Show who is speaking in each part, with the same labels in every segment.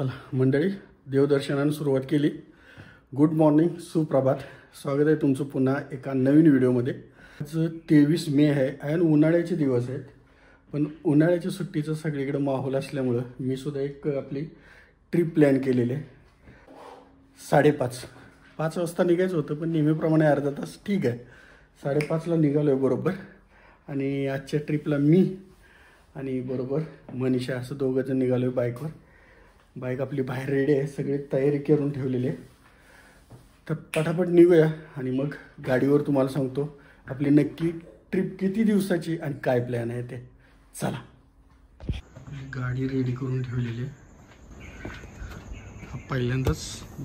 Speaker 1: चला मंडळी, देवदर्शनाने सुरुवात केली. गुड मॉर्निंग, सुप्रभात. स्वागत आहे तुमचं पुन्हा एका नवीन व्हिडिओमध्ये. आज 23 मे आहे आणि उन्हाळ्याचे दिवस आहेत. पण उन्हाळ्याच्या सुट्टीचं सगळीकडे माहोल असल्यामुळं मी सुद्धा एक आपली ट्रिप प्लॅन केलेली आहे. 5:30 वाजता निघायचं होतं, पण नेहमीप्रमाणे अर्धा तास ठीक आहे. 5:30ला निघालो आहे बरोबर. आणि आजच्या ट्रिपला मी आणि बरोबर मनीषा असं दोघंजण निघालो आहे बाईकवर. बाईक आपली बाहेर रेडी आहे, सगळी तयारी करून ठेवलेली आहे. तर पटापट निघूया आणि मग गाडीवर तुम्हाला सांगतो आपली नक्की ट्रिप किती दिवसाची आणि काय प्लॅन आहे ते. चला, गाडी रेडी करून ठेवलेली आहे. पहिल्यांदाच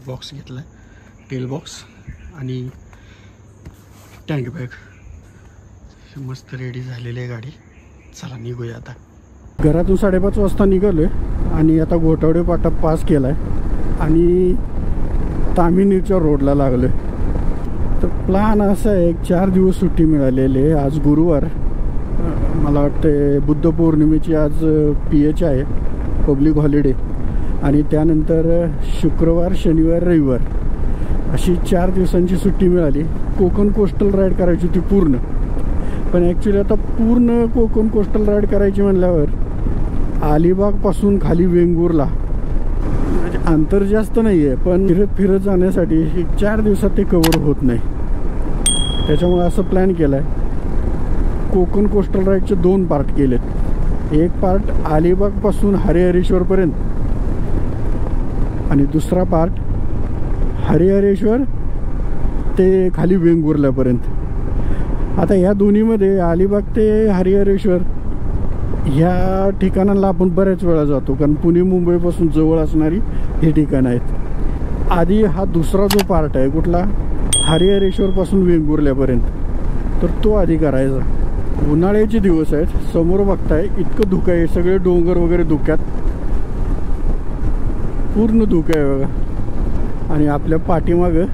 Speaker 1: बॉक्स घेतला आहे, टेल बॉक्स आणि टँक बॅग मस्त रेडी झालेली आहे गाडी. चला निघूया आता. घरातून 5:30 वाजता निघालो आहे आणि आता घोटावडे फाटा पास केला आहे आणि तामिनीच्या रोडला लागलो आहे. तर प्लॅन असा आहे, 4 दिवस सुट्टी मिळालेली आहे. आज गुरुवार, मला वाटते बुद्ध पौर्णिमेची आज PH आहे, पब्लिक हॉलिडे. आणि त्यानंतर शुक्रवार, शनिवार, रविवार अशी 4 दिवसांची सुट्टी मिळाली. कोकण कोस्टल राईड करायची होती पूर्ण. पण ॲक्च्युली आता पूर्ण कोकण कोस्टल राईड करायची म्हणल्यावर अलिबागपासून खाली वेंगुर्ला म्हणजे अंतर जास्त नाही आहे, पण फिरत जाण्यासाठी 4 दिवसात ते कवर होत नाही. त्याच्यामुळे असं प्लॅन केला आहे. कोकण कोस्टल राईडचे 2 पार्ट केलेत. एक पार्ट अलिबागपासून हरिहरेश्वरपर्यंत आणि दुसरा पार्ट हरिहरेश्वर ते खाली वेंगुर्ल्यापर्यंत. आता ह्या दोन्हीमध्ये अलिबाग ते हरिहरेश्वर ह्या ठिकाणाला आपण बऱ्याच वेळा जातो, कारण पुणे मुंबईपासून जवळ असणारी हे ठिकाणं आहेत. आधी हा दुसरा जो पार्ट आहे कुठला, हरिहरेश्वरपासून वेंगुर्ल्यापर्यंत, तर तो आधी करायचा. उन्हाळ्याचे दिवस आहेत, समोर बघताय इतकं धुकं आहे, सगळे डोंगर वगैरे धुक्यात, पूर्ण धुकं आहे बघा. आणि आपल्या पाठीमागं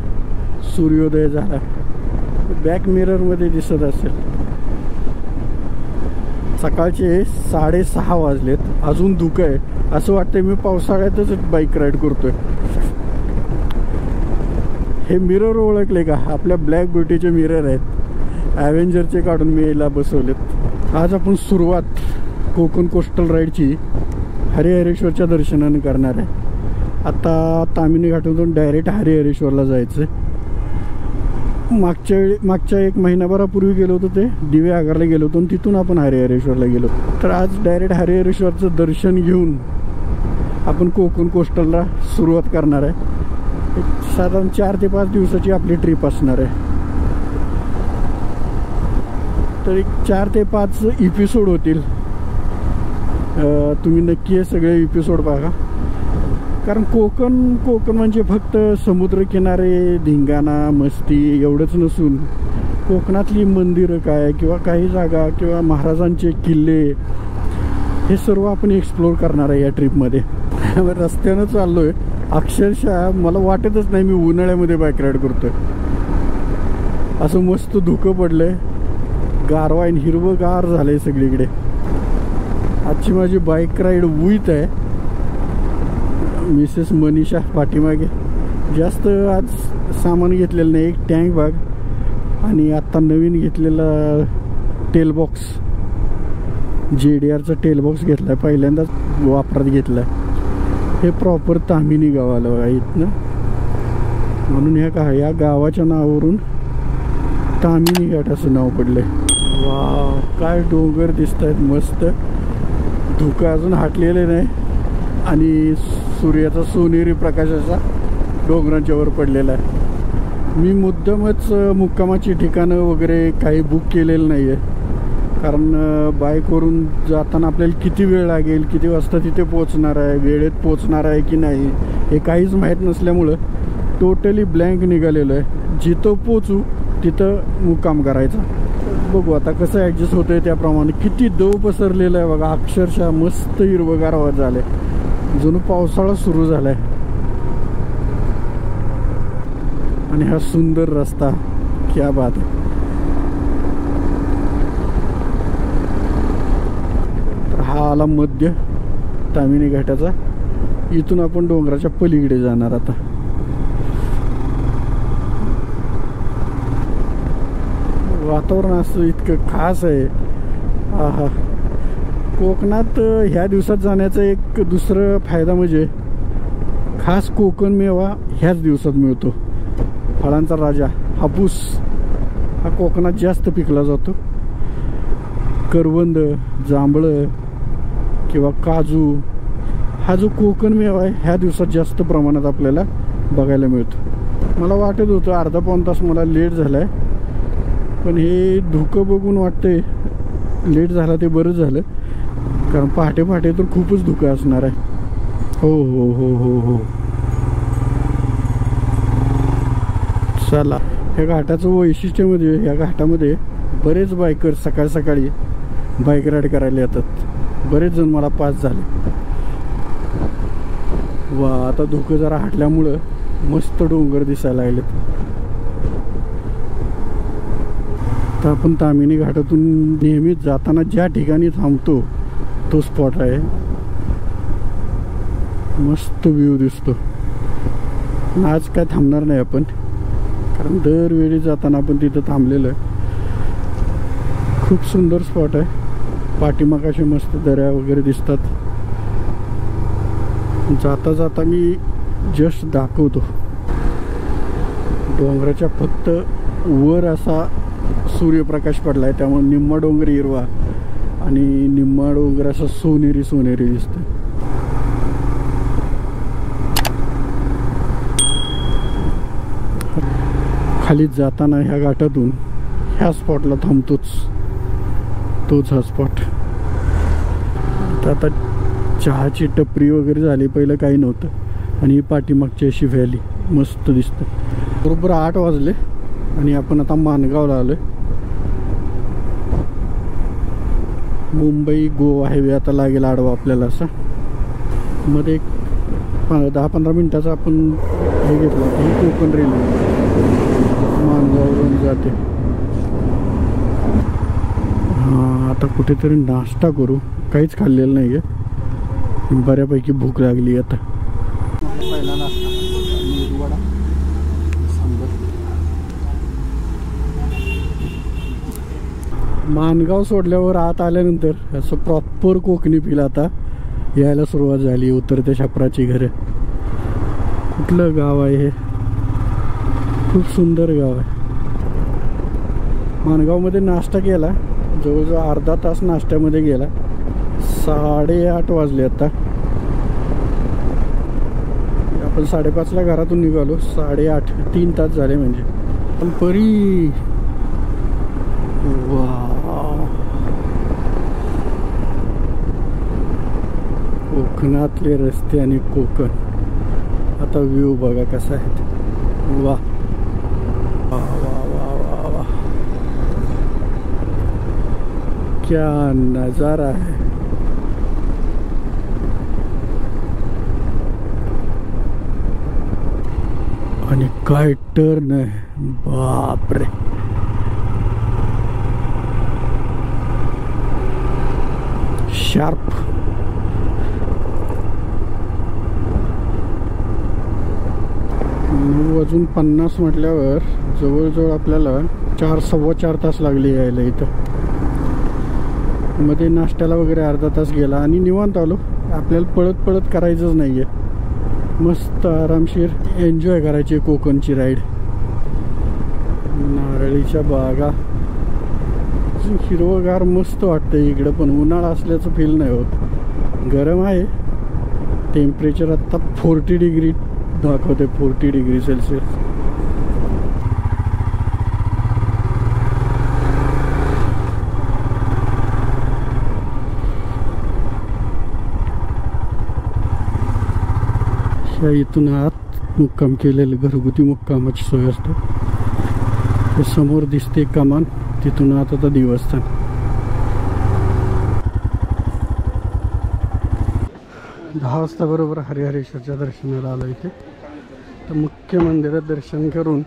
Speaker 1: सूर्योदय झाला, बॅक मिररमध्ये दिसत असेल. सकाळचे 6:30 वाजलेत, अजून धुकं आहे. असं वाटतंय मी पावसाळ्यातच बाईक राईड करतोय. हे मिरर ओळखले का? आपल्या ब्लॅक ब्युटीचे मिरर आहेत, ॲव्हेंजरचे काढून मी याला बसवलेत. आज आपण सुरुवात कोकण कोस्टल राईडची हरिहरेश्वरच्या दर्शनाने करणार आहे. आता तामिनी घाटातून डायरेक्ट हरिहरेश्वरला जायचं. मागच्या 1 महिनाभरापूर्वी गेलो होतो, ते दिवे आगारला गेलो होतो आणि तिथून आपण हरिहरेश्वरला गेलो. तर आज डायरेक्ट हरिहरेश्वरचं दर्शन घेऊन आपण कोकण कोस्टलला सुरुवात करणार आहे. साधारण 4 ते 5 दिवसाची आपली ट्रिप असणार आहे. तर 4 ते 5 एपिसोड होतील. तुम्ही नक्की हे सगळे एपिसोड बघा, कारण कोकण म्हणजे फक्त समुद्रकिनारे, धिंगाणा, मस्ती एवढंच नसून कोकणातली मंदिरं काय किंवा काही जागा किंवा महाराजांचे किल्ले, हे सर्व आपण एक्सप्लोर करणार आहे या ट्रिपमध्ये. रस्त्यानं चाललो आहे, अक्षरशः मला वाटतच नाही मी उन्हाळ्यामध्ये बाईक राईड करतोय. असं मस्त धुकं पडलं आहे, गारवा आणि हिरवंगार झालं आहे सगळीकडे. आजची माझी बाईक राईड विथ आहे मिसेस मनीषा पाठीमागे. जास्त आज सामान घेतलेलं नाही, एक टँक बॅग आणि आत्ता नवीन घेतलेला टेल बॉक्स, JDRचा टेल बॉक्स घेतला आहे, पहिल्यांदाच वापरात घेतला आहे. हे प्रॉपर तामिनी गावाला बघा इथनं, म्हणून या गावाच्या नावावरून तामिनी घाट असं नाव पडलंय. वा, काय डोंगर दिसत आहेत मस्त. धुकं अजून हटलेले नाही आणि सूर्याचा सोनेरी प्रकाशाचा डोंगरांच्या वर पडलेला आहे. मी मुद्दामच मुक्कामाची ठिकाणं वगैरे काही बुक केलेलं नाही आहे, कारण बाईकवरून जाताना आपल्याला किती वेळ लागेल, किती वाजता तिथे पोचणार आहे, वेळेत पोचणार आहे की नाही हे काहीच माहीत नसल्यामुळं टोटली ब्लँक निघालेलं आहे. जिथं पोचू तिथं मुक्काम करायचा. बघू आता कसं ॲडजस्ट होतं आहे त्याप्रमाणे. किती दव पसरलेलं आहे बघा, अक्षरशः मस्त हिरवगार आवाज झाले, जणू पावसाळा सुरू झालाय. आणि हा सुंदर रस्ता, क्या बात आहे. तर हा आला मध्य तामिनी घाटाचा इथून आपण डोंगराच्या पलीकडे जाणार आता. वातावरण असं इतकं खास आहे. आहा, कोकणात ह्या दिवसात जाण्याचा एक दुसरा फायदा म्हणजे खास कोकण मेवा ह्याच दिवसात मिळतो. फळांचा राजा हापूस हा कोकणात जास्त पिकला जातो. करवंद, जांभळं किंवा काजू हा जो कोकण मेवा आहे ह्या दिवसात जास्त प्रमाणात आपल्याला बघायला मिळतो. मला वाटत होतं अर्धा पाऊण तास मला लेट झाला आहे, पण हे धुकं बघून वाटतंय लेट झाला ते बरं झालं, कारण पहाटे पहाटे तर खूपच धुकं असणार आहे. हो हो हो हो हो. चला, ह्या घाटाचं वैशिष्ट्य म्हणजे ह्या घाटामध्ये बरेच बायकर सकाळ सकाळी बाईक राईड करायला येतात. बरेच जण मला पास झाले. वा, आता धुकं जरा हटल्यामुळं मस्त डोंगर दिसायला लागलेत. तर आपण तामिनी घाटातून नेहमीच जाताना ज्या ठिकाणी थांबतो तो स्पॉट आहे. मस्त व्ह्यू दिसतो. आज काय थांबणार नाही आपण, कारण दरवेळी जाताना आपण तिथं थांबलेलं आहे. खूप सुंदर स्पॉट आहे. पाठीमागाशी मस्त दऱ्या वगैरे दिसतात. जाता जाता मी जस्ट दाखवतो. डोंगराच्या फक्त वर असा सूर्यप्रकाश पडला आहे, त्यामुळे निम्मा डोंगर हिरवा आणि निम्मा डोंगर असा सोनेरी सोनेरी दिसतं. खाली जाताना ह्या घाटातून ह्या स्पॉटला थांबतोच, तोच हा स्पॉट. आता चहाची टपरी वगैरे झाली, पहिलं काही नव्हतं. आणि ही पाठीमागची अशी व्हॅली मस्त दिसतं. बरोबर 8 वाजले आणि आपण आता माणगावला आलोय. मुंबई गोवा हायवे आता लागेल आडवा आपल्याला. असा मध्ये 10-15 मिनिटाचा आपण हे घेतलं की कोकण रेल्वे माणगाववरून जाते. हां, आता कुठेतरी नाश्ता करू. काहीच खाल्लेलं नाही आहे, बऱ्यापैकी भूक लागली आता. पहिला नाश्ता मेदूवडा, सांबर. माणगाव सोडल्यावर आत आल्यानंतर असं प्रॉपर कोकणी फील आता यायला सुरुवात झाली. उतरत्या छपराची घरं. कुठलं गाव आहे हे? खूप सुंदर गाव आहे. माणगावमध्ये नाश्ता केला, जवळजवळ अर्धा तास नाश्त्यामध्ये गेला. 8:30 वाजले आता. आपण 5:30ला घरातून निघालो. 8:30 3 तास झाले म्हणजे. पण परी वा, कोकणातले रस्ते आणि कोकण. आता व्ह्यू बघा कसा आहे. वा वा वा वा वा वा, क्या नजारा है. आणि काय टर्न आहे, बापरे. शार्प. अजून 50 म्हटल्यावर जवळजवळ आपल्याला 4-4.25 तास लागले यायला इथं. मध्ये नाश्त्याला वगैरे अर्धा तास गेला आणि निवांत आलो. आपल्याला पळत पळत करायचंच नाहीये. मस्त आरामशीर एन्जॉय करायची कोकणची राईड. नारळीच्या बागा, हिरवगार मस्त वाटतं इकडं. पण उन्हाळा असल्याचं फील नाही होत. गरम आहे. टेम्परेचर आत्ता 40 डिग्री दाखवते, 40 डिग्री सेल्सिअस. इथून आत मुक्काम केलेलं घरगुती मुक्कामाची सोय असते. ते समोर दिसते कमान, तिथून आत आता देवस्थान. दहा वाजता बरोबर हरिहरेश्वरच्या दर्शनाला आलो इथे. तर मुख्य मंदिरात दर्शन करून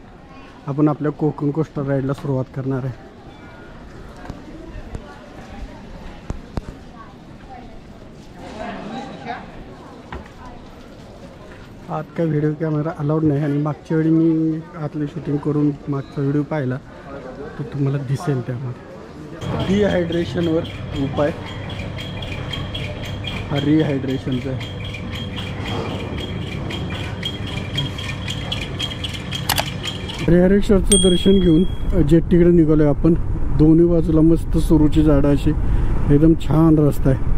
Speaker 1: आपण आपल्या कोकण कोस्टल राईडला सुरुवात करणार आहे. आत काय व्हिडिओ कॅमेरा अलाउड नाही आणि मागच्या वेळी मी आतले शूटिंग करून मागचा व्हिडिओ पाहिला तो तुम्हाला दिसेल त्यामध्ये. डिहायड्रेशनवर उपाय हा रिहायड्रेशनचा आहे. हरिहरेश्वरचं दर्शन घेऊन जेट्टीकडे निघालो आहे आपण. दोन्ही बाजूला मस्त सुरूची झाडं अशी एकदम छान रस्ता आहे.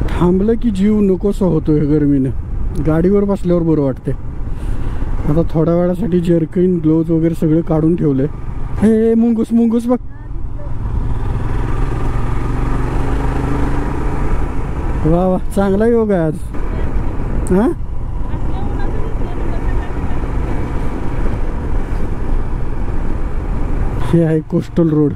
Speaker 1: थांबलं की जीव नकोसा होतो आहे गरमीनं. गाडीवर बसल्यावर बरं वाटते. आता थोड्या वेळासाठी जर्किन ग्लोव्ज वगैरे सगळं काढून ठेवलं आहे. हे मुंगूस मुंगूस बघ. वा वा चांगला योग आहे आज. हां हे आहे कोस्टल रोड.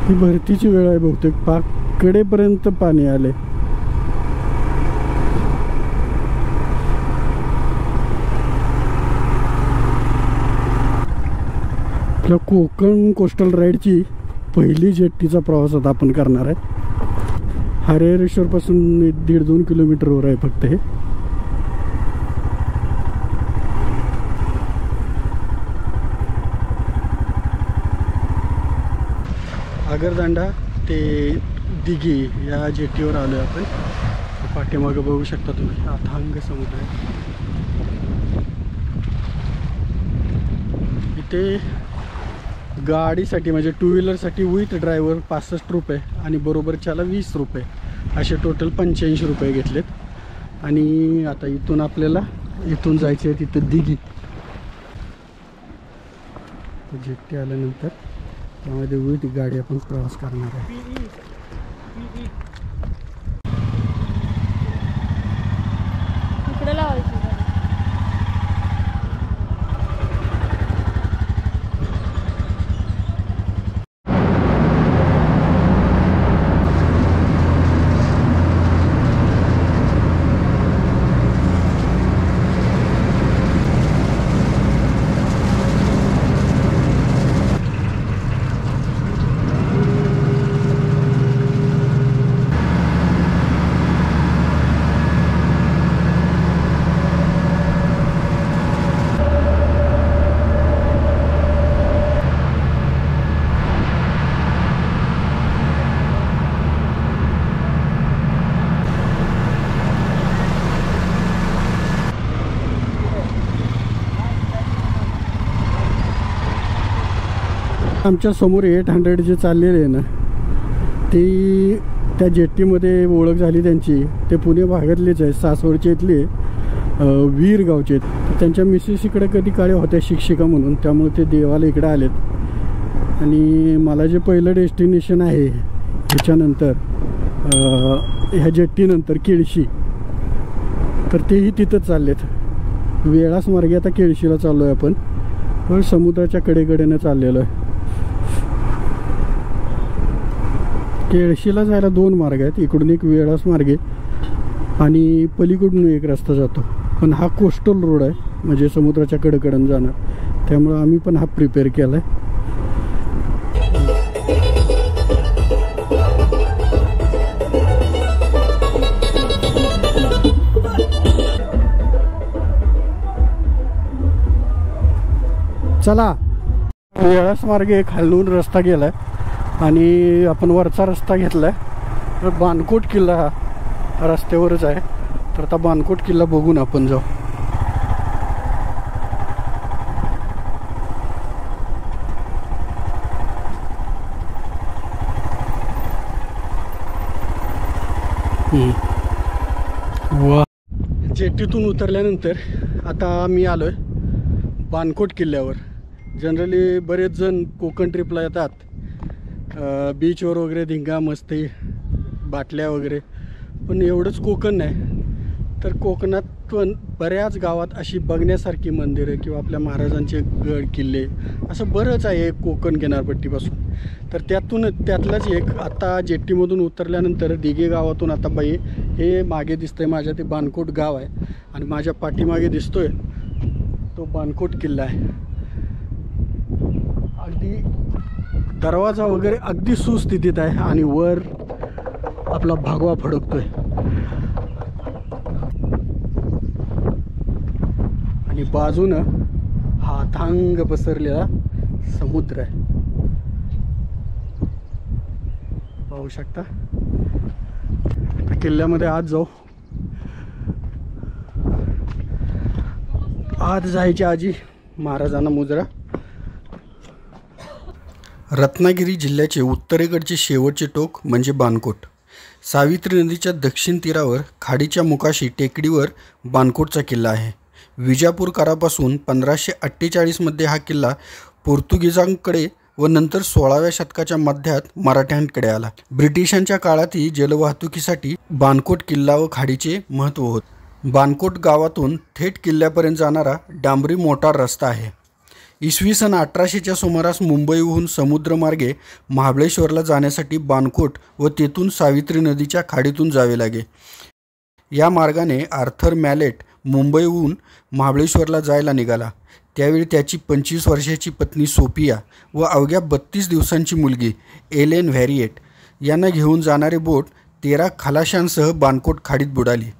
Speaker 1: ही भरतीची वेळ आहे बहुतेक. पाकडेपर्यंत पाणी आले. आपल्या कोकण कोस्टल राईडची पहिली जेट्टीचा प्रवास आता आपण करणार आहे. हरिहरेश्वर पासून 1.5-2 किलोमीटरवर आहे फक्त हे. आगरदांडा ते दिघी या जेट्टीवर आलो आहे आपण. पाठीमागं बघू शकता तुम्ही अथांग समुद्र आहे. इथे गाडीसाठी म्हणजे टू व्हीलरसाठी विथ ड्रायव्हर 65 रुपये आणि बरोबरच्याला 20 रुपये असे टोटल 85 रुपये घेतलेत. आणि आता इथून आपल्याला इथून जायचे आहे तिथं दिघी. जेट्टी आल्यानंतर त्यामध्ये विथ गाडी आपण प्रवास करणार आहे.
Speaker 2: इकडे लावायची.
Speaker 1: आमच्या समोर 800 जे चाललेले आहे ना ती त्या जेट्टीमध्ये ओळख झाली त्यांची. ते पुणे भागातलेच आहे, सासवडचे इथले वीर गावचे. तर त्यांच्या मिसेस इकडे कधी काळ्या होत्या शिक्षिका म्हणून, त्यामुळे ते देवाला इकडे आलेत. आणि मला जे पहिलं डेस्टिनेशन आहे ह्याच्यानंतर ह्या जेट्टीनंतर केळशी, तर तेही तिथंच चाललेत. वेळास मार्गे आता केळशीला चाललो आहे आपण. पण समुद्राच्या कडेकडेनं चाललेलो आहे. केळशीला जायला 2 मार्ग आहेत. इकडून एक वेळास मार्गे आणि पलीकडून एक रस्ता जातो. पण हा कोस्टल रोड आहे म्हणजे समुद्राच्या कडेकडेनं जाणार. त्यामुळं आम्ही पण हा प्रिपेअर केला आहे. चला वेळास मार्गे खालून रस्ता गेलाय आणि आपण वरचा रस्ता घेतलाय. तर बाणकोट किल्ला हा रस्त्यावरच आहे. तर आता बाणकोट किल्ला बघून आपण जाऊ. वा जेट्टीतून उतरल्यानंतर आता मी आलोय बाणकोट किल्ल्यावर. जनरली बरेच जण कोकण ट्रिपला येतात, बीचवर वगैरे धिंगा मस्ती बाटल्या वगैरे. पण एवढंच कोकण नाही तर कोकणात पण बऱ्याच गावात अशी बघण्यासारखी मंदिरं किंवा आपल्या महाराजांचे गड किल्ले असं बरंच आहे कोकण किनारपट्टीपासून. तर त्यातलंच एक आता जेट्टीमधून उतरल्यानंतर दिघे गावातून आता बाई हे मागे दिसतंय माझ्या ते बाणकोट गाव आहे आणि माझ्या पाठीमागे दिसतोय तो बाणकोट किल्ला आहे. अगदी दरवाजा वगैरे अगदी सुस्थितीत आहे आणि वर आपला भगवा फडकतोय. आणि बाजूनं हा अथांग पसरलेला समुद्र आहे, पाहू शकता. आता किल्ल्यामध्ये आज जाऊ. आज जायची आजी महाराजांना मुजरा. रत्नागिरी जिल्ह्याचे उत्तरेकडचे शेवटचे टोक म्हणजे बाणकोट. सावित्री नदीच्या दक्षिण तीरावर खाडीच्या मुखाशी टेकडीवर बाणकोटचा किल्ला आहे. विजापूर करापासून 1548मध्ये हा किल्ला पोर्तुगीजांकडे व नंतर 16व्या शतकाच्या मध्यात मराठ्यांकडे आला. ब्रिटिशांच्या काळातही जलवाहतुकीसाठी बाणकोट किल्ला व खाडीचे महत्त्व होते. बाणकोट गावातून थेट किल्ल्यापर्यंत जाणारा डांबरी मोटार रस्ता आहे. इसवी सन 1800च्या सुमारास मुंबईहून समुद्रमार्गे महाबळेश्वरला जाण्यासाठी बाणकोट व तेथून सावित्री नदीच्या खाडीतून जावे लागे. या मार्गाने आर्थर मॅलेट मुंबईहून महाबळेश्वरला जायला निघाला. त्यावेळी त्याची 25 वर्षाची पत्नी सोफिया व अवघ्या 32 दिवसांची मुलगी एलेन व्हॅरिएट यांना घेऊन जाणारे बोट 13 खलाशांसह बाणकोट खाडीत बुडाली.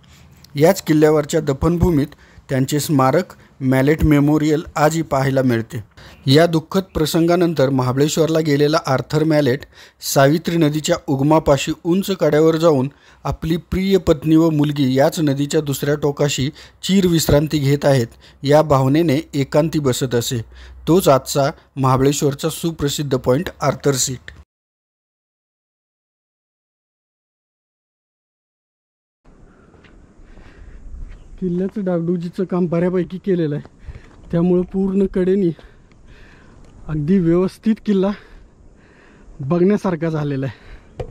Speaker 1: याच किल्ल्यावरच्या दफनभूमीत त्यांचे स्मारक मॅलेट मेमोरियल आजही पाहायला मिळते. या दुःखद प्रसंगानंतर महाबळेश्वरला गेलेला आर्थर मॅलेट सावित्री नदीच्या उगमापाशी उंच कड्यावर जाऊन आपली प्रिय पत्नी व मुलगी याच नदीच्या दुसऱ्या टोकाशी चिरविश्रांती घेत आहेत या भावनेने एकांती बसत असे. तोच आजचा महाबळेश्वरचा सुप्रसिद्ध पॉईंट आर्थर सीट. किल्ल्याचं डागडुजीचं काम बऱ्यापैकी केलेलं आहे, त्यामुळं पूर्ण कडेनी अगदी व्यवस्थित किल्ला बघण्यासारखा झालेला आहे.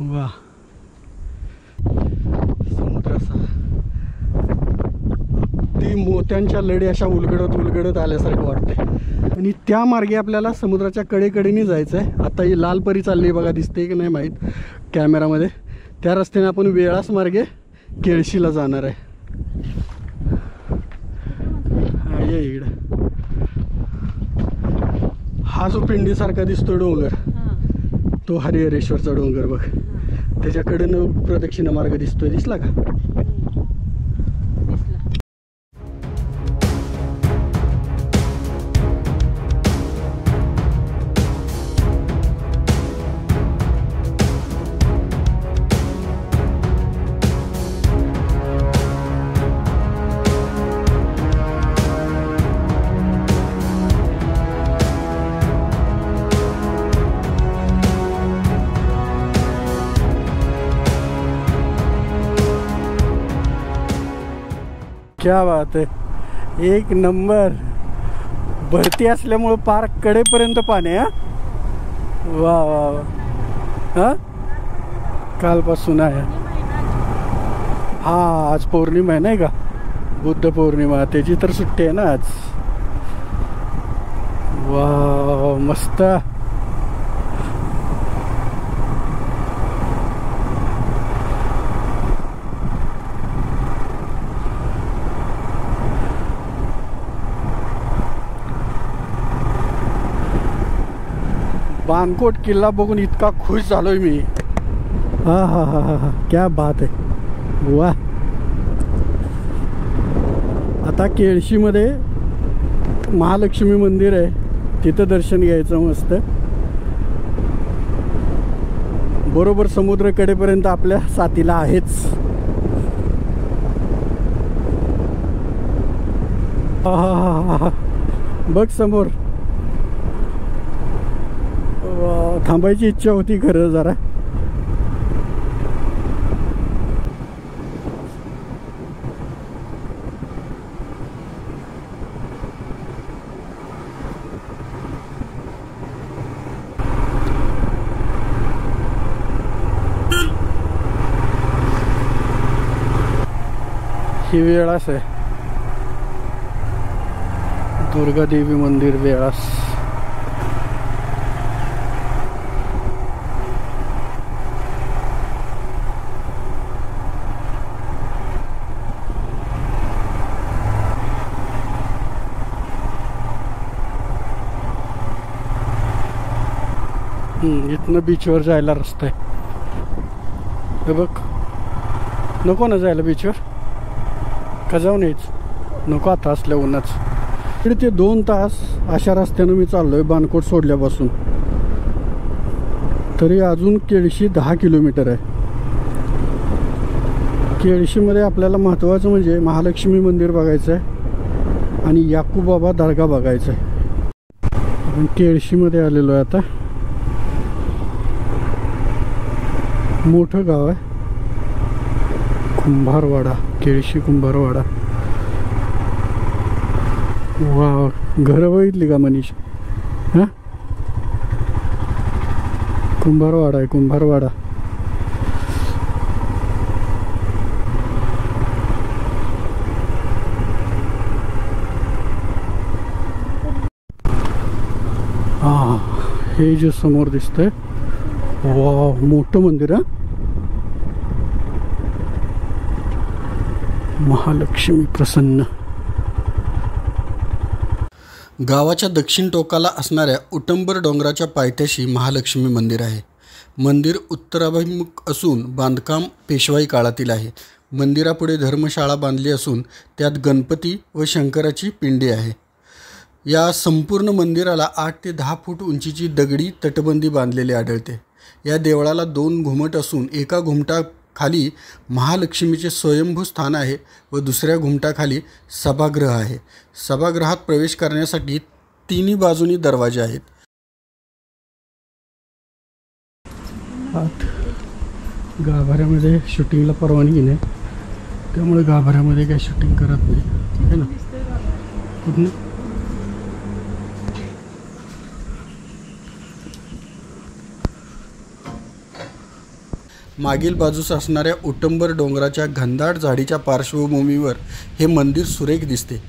Speaker 1: वा, समुद्राचा अगदी मोत्यांच्या लढे अशा उलगडत आल्यासारखं वाटते. आणि त्या मार्गे आपल्याला समुद्राच्या कडेकडेने जायचं आहे. आता ही लाल परी चालली बघा, दिसते की नाही माहीत कॅमेरामध्ये. त्या रस्त्याने आपण वेळास मार्गे केळशीला जाणार आहे. ये इकडे हा जो पिंडीसारखा दिसतो डोंगर, तो हरिहरेश्वरचा डोंगर बघ. त्याच्याकडनं प्रदक्षिणा मार्ग दिसतोय, दिसला का? क्या बात आहे, एक नंबर. भरती असल्यामुळं पार कडेपर्यंत पाणी आहे. वा वा वा. हां, कालपासून आहे. हा, आज पौर्णिमा आहे नाही का, बुद्ध पौर्णिमा, त्याची तर सुट्टी आहे ना आज. वा, मस्त. बाणकोट किल्ला बघून इतका खुश झालोय मी. हा हा हा हा हा, क्या बात आहे. वा, आता केळशीमध्ये महालक्ष्मी मंदिर आहे, तिथं दर्शन घ्यायचं मस्त. बरोबर समुद्रकडेपर्यंत आपल्या साथीला आहेच. हा हा हा हा, बघ समोर. थांबायची इच्छा होती खरं जरा. ही वेळास आहे, दुर्गादेवी मंदिर वेळास. इथनं बीचवर जायला रस्ता आहे, हे बघ. नको ना जायला बीचवर का जाऊन यायच नको आता असल्या उन्हाच इकडे ते 2 तास अशा रस्त्यानं मी चाललोय बाणकोट सोडल्यापासून तरी अजून केळशी 10 किलोमीटर आहे केळशीमध्ये आपल्याला महत्त्वाचं म्हणजे महालक्ष्मी मंदिर बघायचं आहे आणि याकूबाबा दर्गा बघायचा आहे आपण केळशीमध्ये आलेलो आहे आता मोठं गाव आहे कुंभारवाडा केळशी कुंभारवाडा वा घरं बघितली का मनीष हां कुंभारवाडा आहे कुंभारवाडा हां हे जे समोर दिसतंय वा मोठं मंदिर आहे महालक्ष्मी प्रसन्न गावाच्या दक्षिण टोकाला असणाऱ्या उटंबर डोंगराच्या पायथ्याशी महालक्ष्मी मंदिर आहे. मंदिर उत्तराभिमुख असून बांधकाम पेशवाई काळातील आहे. मंदिरापुढे धर्मशाळा बांधली असून त्यात गणपती व शंकराची पिंडी आहे. या संपूर्ण मंदिराला 8 ते 10 फूट उंचीची दगडी तटबंदी बांधलेली आढळते. या देवळाला 2 घुमट असून एका घुमटाखाली महालक्ष्मीचे स्वयंभू स्थान आहे व दुसऱ्या घुमटाखाली सभागृह आहे. सभागृहात प्रवेश करण्यासाठी 3 बाजूनी दरवाजे आहेत. गाभाऱ्यामध्ये शूटिंगला परवानगी नाही त्यामुळे गाभाऱ्यामध्ये काही शूटिंग करत नाही है ना. कुठनं मागील बाजूस असणाऱ्या उटंबर डोंगराच्या घनदाट झाडीच्या पार्श्वभूमीवर हे मंदिर सुरेख दिसते.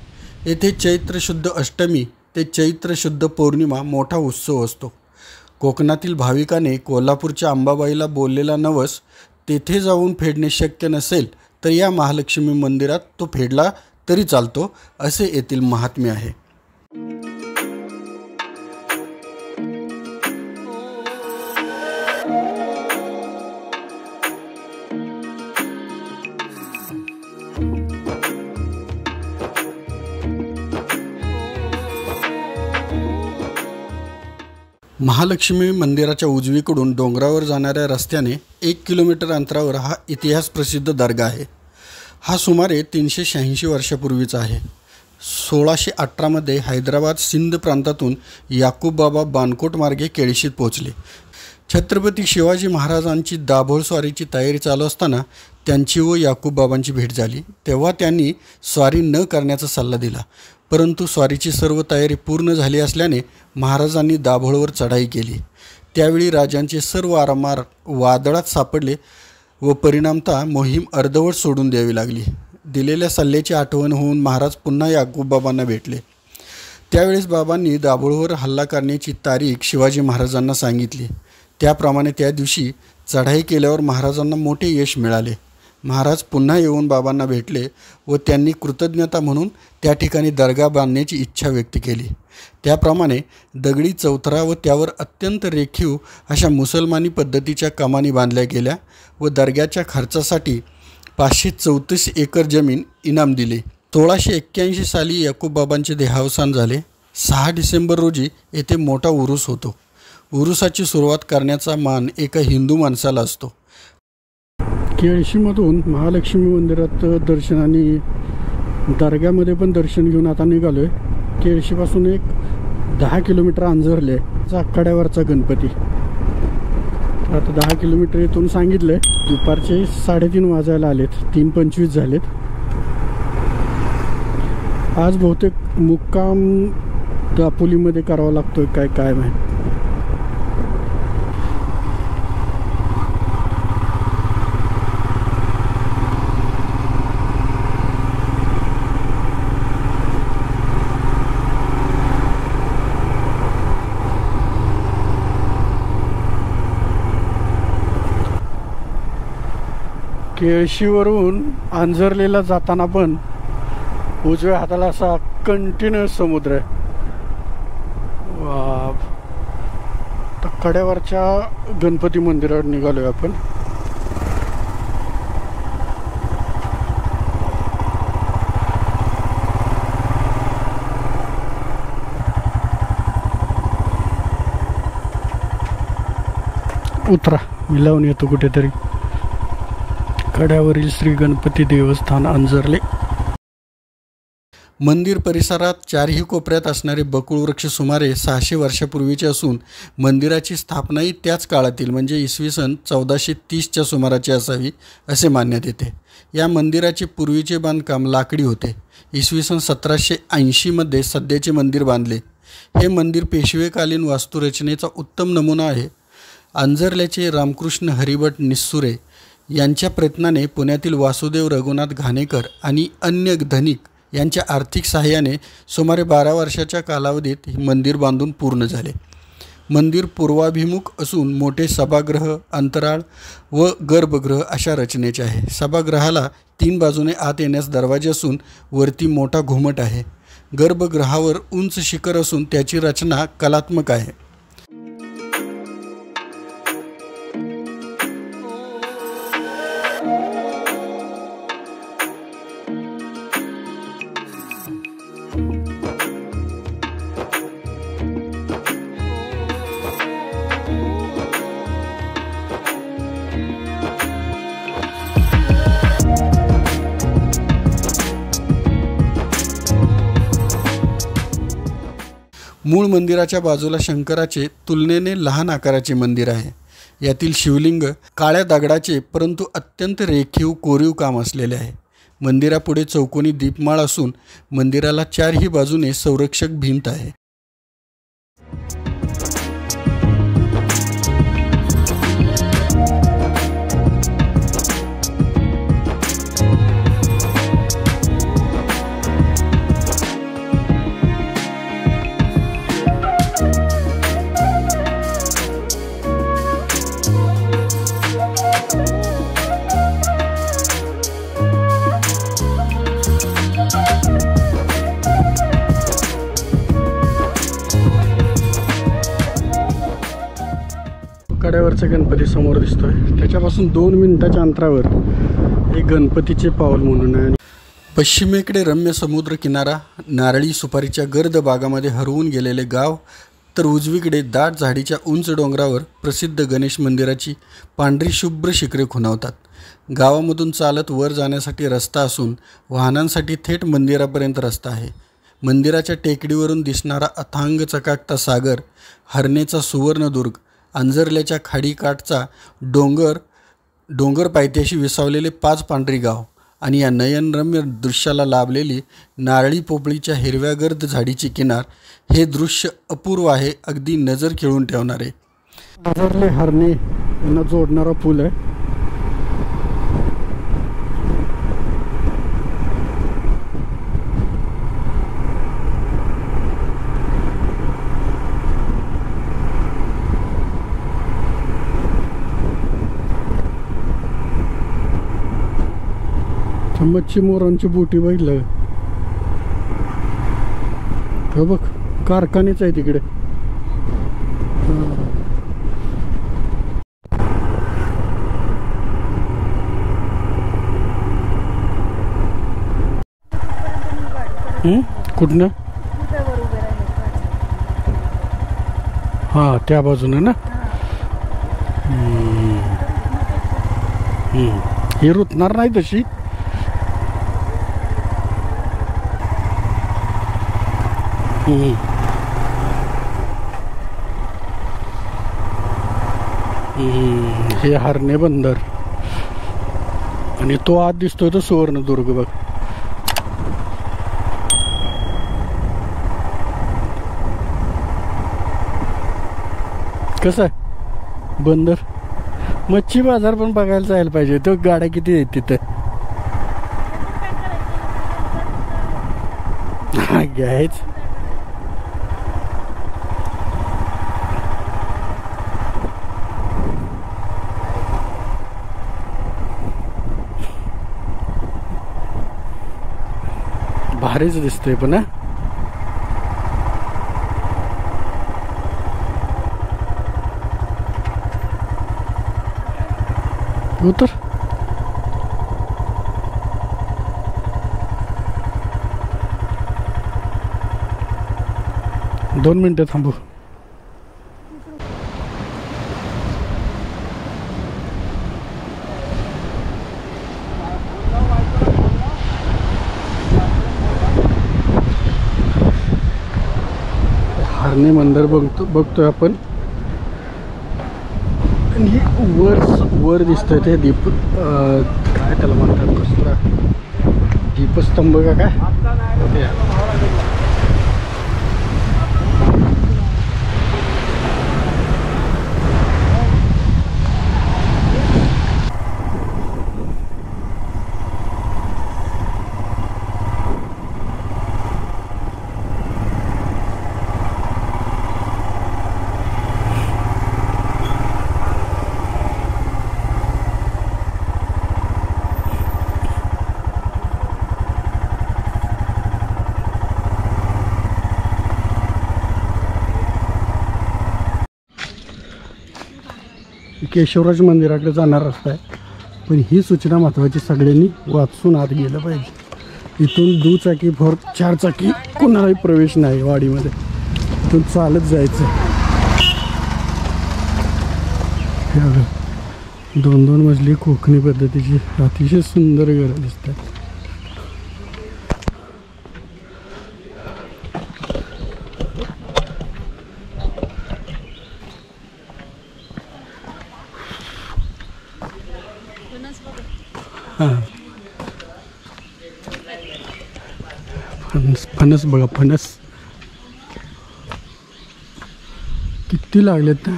Speaker 1: येथे चैत्र शुद्ध अष्टमी ते चैत्र शुद्ध पौर्णिमा मोठा उत्सव असतो. कोकणातील भाविकाने कोल्हापूरच्या अंबाबाईला बोललेला नवस तेथे जाऊन फेडणे शक्य नसेल तर या महालक्ष्मी मंदिरात तो फेडला तरी चालतो असे येथील महात्म्य आहे. महालक्ष्मी मंदिराच्या उजवीकडून डोंगरावर जाणाऱ्या रस्त्याने 1 किलोमीटर अंतरावर हा इतिहास प्रसिद्ध दर्गा आहे. हा सुमारे 386 वर्षापूर्वीचा आहे. 1618मध्ये हैदराबाद सिंध प्रांतातून याकूब बाबा बाणकोट मार्गे केळशीत पोहोचले. छत्रपती शिवाजी महाराजांची दाभोळ स्वारीची तयारी चालू असताना त्यांची व याकूब बाबांची भेट झाली. तेव्हा त्यांनी स्वारी न करण्याचा सल्ला दिला. परंतु स्वारीची सर्व तयारी पूर्ण झाली असल्याने महाराजांनी दाभोळवर चढाई केली. त्यावेळी राजांचे सर्व आरमार वादळात सापडले व परिणामतः मोहीम अर्धवट सोडून द्यावी लागली. दिलेल्या सल्ल्याची आठवण होऊन महाराज पुन्हा याकूब बाबांना भेटले. त्यावेळेस बाबांनी दाभोळवर हल्ला करण्याची तारीख शिवाजी महाराजांना सांगितली. त्याप्रमाणे त्या दिवशी चढाई केल्यावर महाराजांना मोठे यश मिळाले. महाराज पुन्हा येऊन बाबांना भेटले व त्यांनी कृतज्ञता म्हणून त्या ठिकाणी दर्गा बांधण्याची इच्छा व्यक्त केली. त्याप्रमाणे दगडी चौथरा व त्यावर अत्यंत रेखीव अशा मुसलमानी पद्धतीच्या कमानी बांधल्या गेल्या व दर्ग्याच्या खर्चासाठी 534 एकर जमीन इनाम दिली. 1681 साली याकूब बाबांचे देहावसान झाले. 6 डिसेंबर रोजी येथे मोठा उरूस होतो. उरुसाची सुरुवात करण्याचा मान एका हिंदू माणसाला असतो. केळशीमधून महालक्ष्मी मंदिरात दर्शन आणि दर्ग्यामध्ये पण दर्शन घेऊन आता निघालो आहे. केळशीपासून एक 10 किलोमीटर अंजरले आखाड्यावरचा गणपती. आता 10 किलोमीटर इथून सांगितलं आहे. दुपारचे 3:30 वाजायला आलेत. 3:25 झालेत. आज बहुतेक मुक्काम दापोलीमध्ये करावा लागतोय काय माहीत. केळशीवरून आंजर्लेला जाताना पण उजव्या हाताला असा कंटिन्युअस समुद्र आहे. कड्यावरच्या गणपती मंदिरावर निघालोय आपण. उतरा, मी लावून येतो कुठेतरी. कड्यावरील श्री गणपती देवस्थान अंजरले. मंदिर परिसरात चारही कोपऱ्यात असणारे बकुळ वृक्ष सुमारे 600 वर्षापूर्वीचे असून मंदिराची स्थापनाही त्याच काळातील म्हणजे इसवी सन 1430च्या सुमाराची असावी असे मानण्यात येते. या मंदिराचे पूर्वीचे बांधकाम लाकडी होते. इसवी सन 1780मध्ये सध्याचे मंदिर बांधले. हे मंदिर पेशवेकालीन वास्तुरचनेचा उत्तम नमुना आहे. अंजर्ल्याचे रामकृष्ण हरिभट निस्सुरे यांच्या प्रयत्नाने पुण्यातील वासुदेव रघुनाथ घाणेकर आणि अन्य धनिक यांच्या आर्थिक सहाय्याने सुमारे 12 वर्षाच्या कालावधीत हे मंदिर बांधून पूर्ण झाले. मंदिर पूर्वाभिमुख असून मोठे सभागृह, अंतराळ व गर्भगृह अशा रचनेचे आहे. सभागृहाला 3 बाजूने आत येण्यास दरवाजे असून वरती मोठा घुमट आहे. गर्भगृहावर उंच शिखर असून त्याची रचना कलात्मक आहे. मूळ मंदिराच्या बाजूला शंकराचे तुलनेने लहान आकाराचे मंदिर आहे. यातील शिवलिंग काळ्या दगडाचे परंतु अत्यंत रेखीव कोरीव काम असलेले आहे. मंदिरापुढे चौकोनी दीपमाळ असून मंदिराला 4ही बाजूने संरक्षक भिंत आहे. कड्यावरचा गणपती समोर दिसतोय. त्याच्यापासून 2 मिनिटाच्या अंतरावर एक गणपतीचे पाऊल म्हणून आहे. पश्चिमेकडे रम्य समुद्र किनारा, नारळी सुपारीच्या गर्द बागामध्ये हरवून गेलेले गाव, तर उजवीकडे दाट झाडीच्या उंच डोंगरावर प्रसिद्ध गणेश मंदिराची पांढरी शुभ्र शिखरे खुणावतात. गावामधून चालत वर जाण्यासाठी रस्ता असून वाहनांसाठी थेट मंदिरापर्यंत रस्ता आहे. मंदिराच्या टेकडीवरून दिसणारा अथांग चकाकता सागर, हरणेचा सुवर्णदुर्ग, अंजर्ल्याच्या खाडीकाठचा डोंगर पायथ्याशी विसावलेले 5 पांढरी गाव आणि या नयनरम्य दृश्याला लाभलेली नारळी पोपळीच्या हिरव्यागर्द झाडीची किनार, हे दृश्य अपूर्व आहे, अगदी नजर खिळून ठेवणारे. अंजर्ले हरणे यांना जोडणारा पूल आहे. मच्छी मोरांची बोटी बघितलं हो, बघ कारखानेच आहे तिकडे. कुठनं? हा, त्या बाजूनं ना. ही रुतणार नाही तशी. हे हरणे बंदर आणि तो आत दिसतोय तो सुवर्णदुर्ग. बघ कसं आहे बंदर. मच्छी बाजार पण बघायला जायला पाहिजे. तो गाड्या किती आहेत तिथे. घ्यायच. भारीच दिसतंय पण हा. उतर. दोन मिनिटं थांबू. साने मंदिर बघतोय आपण. आणि वर दिसतंय ते काय त्याला म्हणतात, कसला दीपस्तंभ का काय ते. केशवराज मंदिराकडे जाणार रस्ता आहे, पण ही सूचना महत्त्वाची, सगळ्यांनी वाचून आत गेलं पाहिजे. इथून दुचाकी फोर 4 चाकी कोणालाही प्रवेश नाही वाडीमध्ये, इथून चालत जायचं. हे 2-2 मजली कोकणी पद्धतीची अतिशय सुंदर घरं दिसतात. हां, फणस बघा, फणस किती लागलेत ना.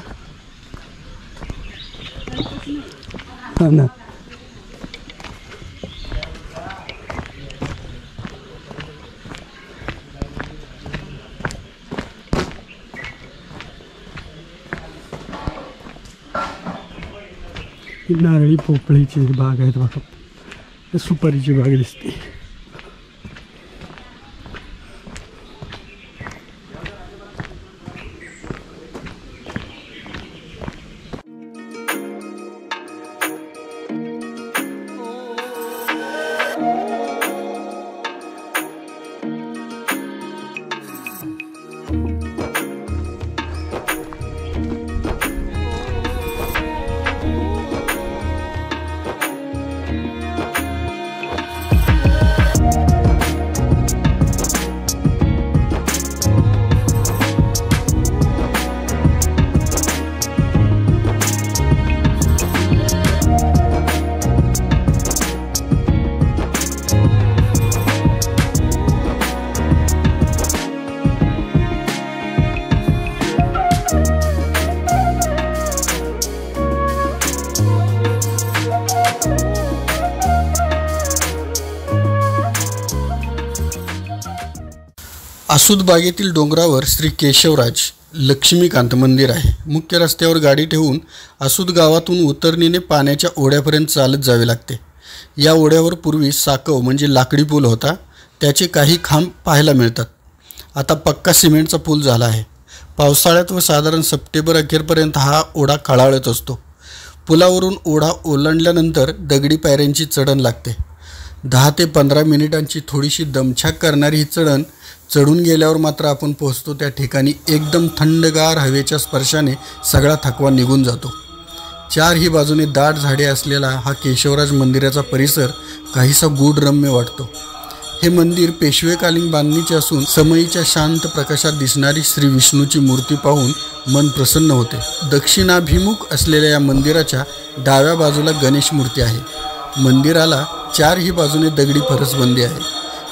Speaker 1: हां ना, नारळी पोपळीची बाग आहेत बघा, सुपारीची बाग दिसते. आसूद बागेतील डोंगरावर श्री केशवराज लक्ष्मीकांत मंदिर आहे. मुख्य रस्त्यावर गाडी ठेवून आसूद गावातून उतरणीने पाण्याच्या ओढ्यापर्यंत चालत जावे लागते. या ओढ्यावर पूर्वी साकव म्हणजे लाकडी पूल होता, त्याचे काही खांब पाहायला मिळतात. आता पक्का सिमेंटचा पूल झाला आहे. पावसाळ्यात व साधारण सप्टेंबर अखेरपर्यंत हा ओढा खळाळत असतो. पुलावरून ओढा ओलांडल्यानंतर दगडी पायऱ्यांची चढण लागते. 10 ते 15 मिनिटांची थोडीशी दमछाक करणारी ही चढण चढून गेल्यावर मात्र आपण पोहोचतो त्या ठिकाणी एकदम थंडगार हवेच्या स्पर्शाने सगळा थकवा निघून जातो. 4ही बाजूने दाट झाडे असलेला हा केशवराज मंदिराचा परिसर काहीसा गूढरम्य वाटतो. हे मंदिर पेशवेकालीन बांधणीचे असून समईच्या शांत प्रकाशात दिसणारी श्री विष्णूची मूर्ती पाहून मन प्रसन्न होते. दक्षिणाभिमुख असलेल्या या मंदिराच्या डाव्या बाजूला गणेश मूर्ती आहे. मंदिराला 4ही बाजूने दगडी फरसबंदी आहे.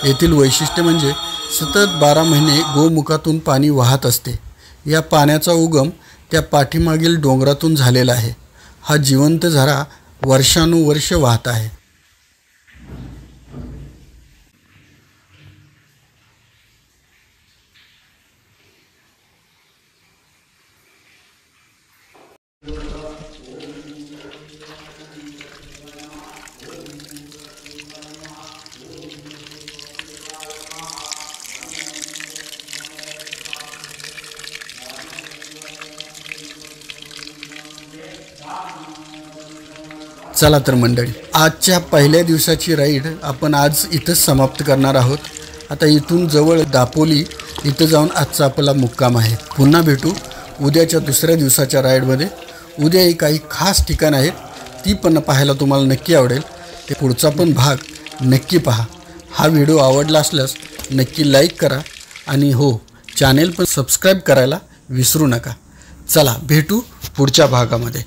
Speaker 1: येथील वैशिष्ट्य म्हणजे सतत 12 महिने गोमुखातून पाणी वाहत असते. या पाण्याचा उगम त्या पाठीमागील डोंगरातून झालेला आहे. हा जिवंत झरा वर्षानुवर्ष वाहत आहे. चला तर मंडळी, आजच्या पहिल्या दिवसाची राईड आपण आज इथंच समाप्त करणार आहोत. आता इथून जवळ दापोली इथं जाऊन आजचा आपला मुक्काम आहे. पुन्हा भेटू उद्याच्या दुसऱ्या दिवसाच्या राईडमध्ये. उद्याही काही खास ठिकाण आहेत, ती पण पाहायला तुम्हाला नक्की आवडेल. ते पुढचा पण भाग नक्की पहा. हा व्हिडिओ आवडला असल्यास नक्की लाईक करा आणि हो, चॅनेल पण सबस्क्राईब करायला विसरू नका. चला भेटू पुढच्या भागामध्ये.